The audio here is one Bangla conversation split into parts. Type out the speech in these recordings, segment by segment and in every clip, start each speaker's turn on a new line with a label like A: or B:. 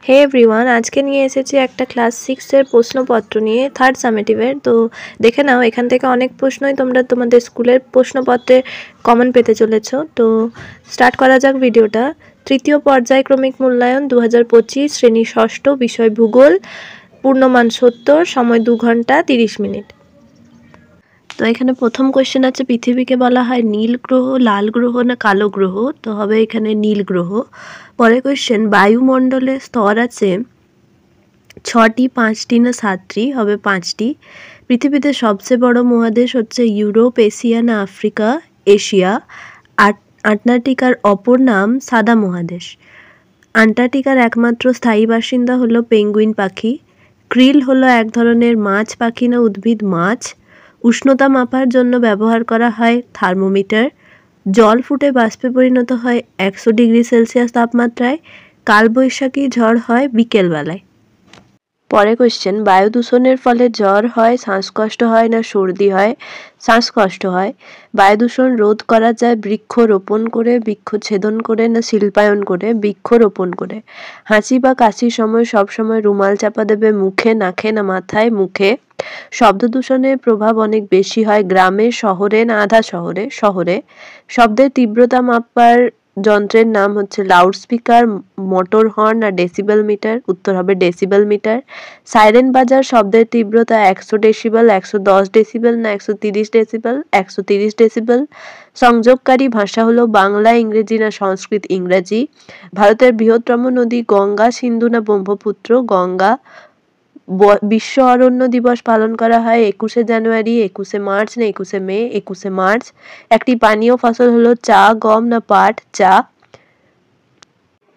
A: হে এভরিওয়ান, আজকে নিয়ে এসেছি একটা ক্লাস 6 এর প্রশ্নপত্র নিয়ে থার্ড সামেটিভের। তো দেখে নাও, এখান থেকে অনেক প্রশ্নই তোমরা তোমাদের স্কুলের প্রশ্নপত্রে কমন পেতে চলেছ। তো স্টার্ট করা যাক ভিডিওটা। তৃতীয় পর্যায়ক্রমিক মূল্যায়ন 2025, শ্রেণী ষষ্ঠ, বিষয় ভূগোল, পূর্ণমান 70, সময় 2 ঘন্টা 30 মিনিট। তো এখানে প্রথম কোয়েশ্চেন আছে, পৃথিবীকে বলা হয় নীল গ্রহ, লাল গ্রহ না কালো গ্রহ? তো হবে এখানে নীল গ্রহ। পরের কোয়েশ্চেন, বায়ুমণ্ডলে স্তর আছে 6টি, 5টি না 7টি? হবে 5টি। পৃথিবীতে সবচেয়ে বড় মহাদেশ হচ্ছে ইউরোপ, এশিয়া না আফ্রিকা? এশিয়া। আন্টার্কটিকার অপর নাম সাদা মহাদেশ। আন্টার্কটিকার একমাত্র স্থায়ী বাসিন্দা হলো পেঙ্গুইন পাখি। ক্রিল হলো এক ধরনের মাছ, পাখি না উদ্ভিদ? মাছ। উষ্ণতা মাপার জন্য ব্যবহার করা হয় থার্মোমিটার। জল ফুটে বাষ্পে পরিণত হয় 100 ডিগ্রি সেলসিয়াস তাপমাত্রায়। কালবৈশাখী ঝড় হয় বিকেলবেলায়। পরে কোয়েশ্চেন, বায়ু দূষণের ফলে জ্বর হয়, শ্বাসকষ্ট হয় না সর্দি হয়? শ্বাসকষ্ট হয়। বায়ু দূষণ রোধ করা যায় বৃক্ষ রোপণ করে, বৃক্ষচ্ছেদন করে না শিল্পায়ন করে? বৃক্ষ রোপণ করে। হাঁচি বা কাশির সময় সবসময় রুমাল চাপা দেবে মুখে, নাকে না মাথায়? মুখে। শব্দ দূষণের প্রভাব অনেক বেশি হয় গ্রামে, শহরে না আধা শহরে? শহরে। শব্দের তীব্রতা মাপার যন্ত্রের নাম হচ্ছে লাউডস্পিকার, মোটর হর্ন আর ডেসিবেল মিটার? উত্তর হবে ডেসিবেল মিটার। সাইরেন বাজার শব্দের তীব্রতা 100 ডেসিবেল, 110 ডেসিবেল না 130 ডেসিবেল? 130 ডেসিবেল। সংযোগকারী ভাষা হলো বাংলা, ইংরেজি না সংস্কৃত? ইংরেজি। ভারতের বৃহত্তম নদী গঙ্গা, সিন্ধু না ব্রহ্মপুত্র? গঙ্গা। বিশ্ব অরণ্য দিবস পালন করা হয় 21শে জানুয়ারি, 21শে মার্চ না 21শে মে? 21শে মার্চ। একটি পানীয় ফসল হলো চা, গম না পাট? চা।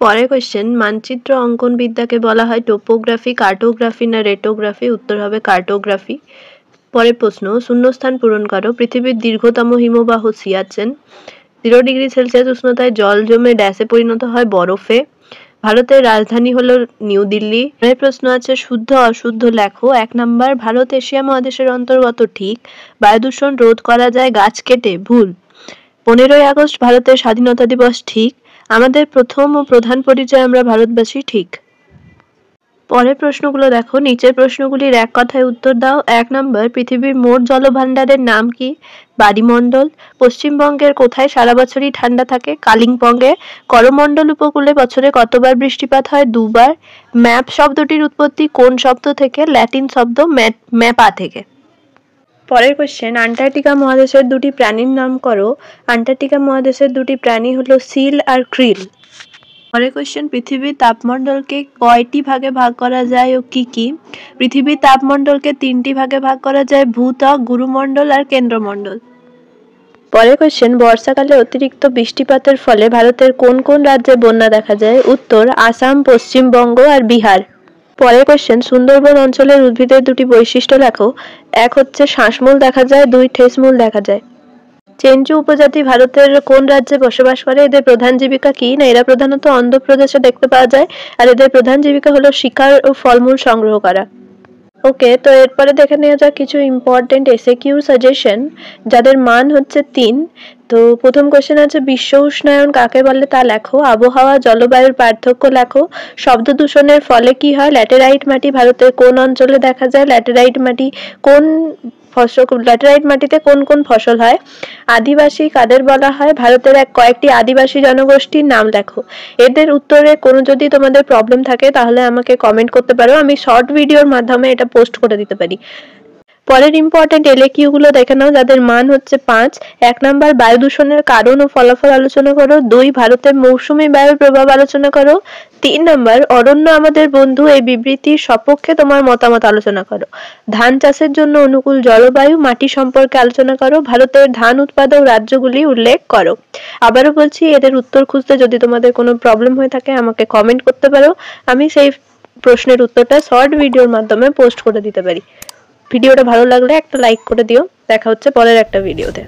A: পরের কোয়েশ্চেন, মানচিত্র অঙ্কন বিদ্যাকে বলা হয় টোপোগ্রাফি, কার্টোগ্রাফি না রেটোগ্রাফি? উত্তর হবে কার্টোগ্রাফি। পরের প্রশ্ন, শূন্যস্থান পূরণ করো। পৃথিবীর দীর্ঘতম হিমবাহ সিয়াচেন। 0 ডিগ্রি সেলসিয়াস উষ্ণতায় জল জমে ড্যাশে পরিণত হয় বরফে। ভারতের রাজধানী হলো নিউ দিল্লি। এর প্রশ্ন আছে, শুদ্ধ অশুদ্ধ লেখো। 1 নাম্বার, ভারত এশিয়া মহাদেশের অন্তর্গত, ঠিক। বায়ু দূষণ রোধ করা যায় গাছ কেটে, ভুল। 15ই আগস্ট ভারতের স্বাধীনতা দিবস, ঠিক। আমাদের প্রথম ও প্রধান পরিচয় আমরা ভারতবাসী, ঠিক। পরের প্রশ্নগুলো দেখো, নিচের প্রশ্নগুলির এক কথায় উত্তর দাও। 1 নম্বর, পৃথিবীর মোট জলভাণ্ডারের নাম কি? বায়ুমণ্ডল। পশ্চিমবঙ্গের কোথায় সারা বছরই ঠান্ডা থাকে? কালিম্পংয়ে। করমণ্ডল উপকূলে বছরে কতবার বৃষ্টিপাত হয়? 2 বার। ম্যাপ শব্দটির উৎপত্তি কোন শব্দ থেকে? ল্যাটিন শব্দ ম্যাপা থেকে। পরের কোয়েশ্চেন, আন্টার্কটিকা মহাদেশের 2টি প্রাণীর নাম করো। আন্টার্কটিকা মহাদেশের 2টি প্রাণী হলো সিল আর ক্রিল। পরের কোয়েশ্চেন, পৃথিবীর তাপমণ্ডলকে কয়টি ভাগে ভাগ করা যায় ও কি কি? পৃথিবীর তাপমণ্ডলকে 3টি ভাগে ভাগ করা যায়, ভূত্বক, গুরুমণ্ডল আর কেন্দ্রমণ্ডল। পরের কোয়েশ্চেন, বর্ষাকালে অতিরিক্ত বৃষ্টিপাতের ফলে ভারতের কোন কোন রাজ্যে বন্যা দেখা যায়? উত্তর আসাম, পশ্চিমবঙ্গ আর বিহার। পরের কোয়েশ্চেন, সুন্দরবন অঞ্চলের উদ্ভিদের 2টি বৈশিষ্ট্য লেখো। 1 হচ্ছে শ্বাসমূল দেখা যায়, 2 ঠেসমূল দেখা যায়। চেঞ্চু উপজাতি ভারতের কোন রাজ্যে বসবাস করে? এদের প্রধান জীবিকা কি? না, এরা প্রধানত অন্ধ্রপ্রদেশে দেখতে পাওয়া যায়, আর এদের প্রধান জীবিকা হলো শিকার ও ফলমূল সংগ্রহ করা। ওকে, তো এরপরে দেখে নেওয়া যাক কিছু ইম্পর্টেন্ট এসএকিউ সাজেশন, যাদের মান হচ্ছে 3। তো প্রথম কোয়েশ্চেন আছে, বিশ্ব উষ্ণায়ন কাকে বলে তা লেখো। আবহাওয়া জলবায়ুর পার্থক্য লেখো। শব্দ দূষণের ফলে কি হয়? ল্যাটেরাইট মাটি ভারতের কোন অঞ্চলে দেখা যায়? ল্যাটেরাইট মাটিতে কোন কোন ফসল হয়? আদিবাসী কাদের বলা হয়? ভারতের কয়েকটি আদিবাসী জনগোষ্ঠীর নাম লেখো। এদের উত্তরে কোনো যদি তোমাদের প্রবলেম থাকে তাহলে আমাকে কমেন্ট করতে পারো, আমি শর্ট ভিডিওর মাধ্যমে এটা পোস্ট করে দিতে পারি। পরের ইম্পর্টেন্ট এলএকিউ গুলো দেখে নাও, যাদের মান হচ্ছে 5। 1 নাম্বার, বায়ু দূষণের কারণ ও ফলাফল আলোচনা করো। 2, ভারতের মৌসুমী বায়ুর প্রভাব আলোচনা করো। 3 নাম্বার, অরণ্য আমাদের বন্ধু, এই বিবৃতির সপক্ষে তোমার মতামত আলোচনা করো। ধান চাষের জন্য অনুকূল জলবায়ু, মাটি সম্পর্কে আলোচনা করো। ভারতের ধান উৎপাদক রাজ্যগুলি উল্লেখ করো। আবারও বলছি, এদের উত্তর খুঁজতে যদি তোমাদের কোনো প্রবলেম হয়ে থাকে আমাকে কমেন্ট করতে পারো, আমি সেই প্রশ্নের উত্তরটা শর্ট ভিডিওর মাধ্যমে পোস্ট করে দিতে পারি। ভিডিওটা ভালো লাগলে একটা লাইক করে দিও। দেখা হচ্ছে পরের একটা ভিডিওতে।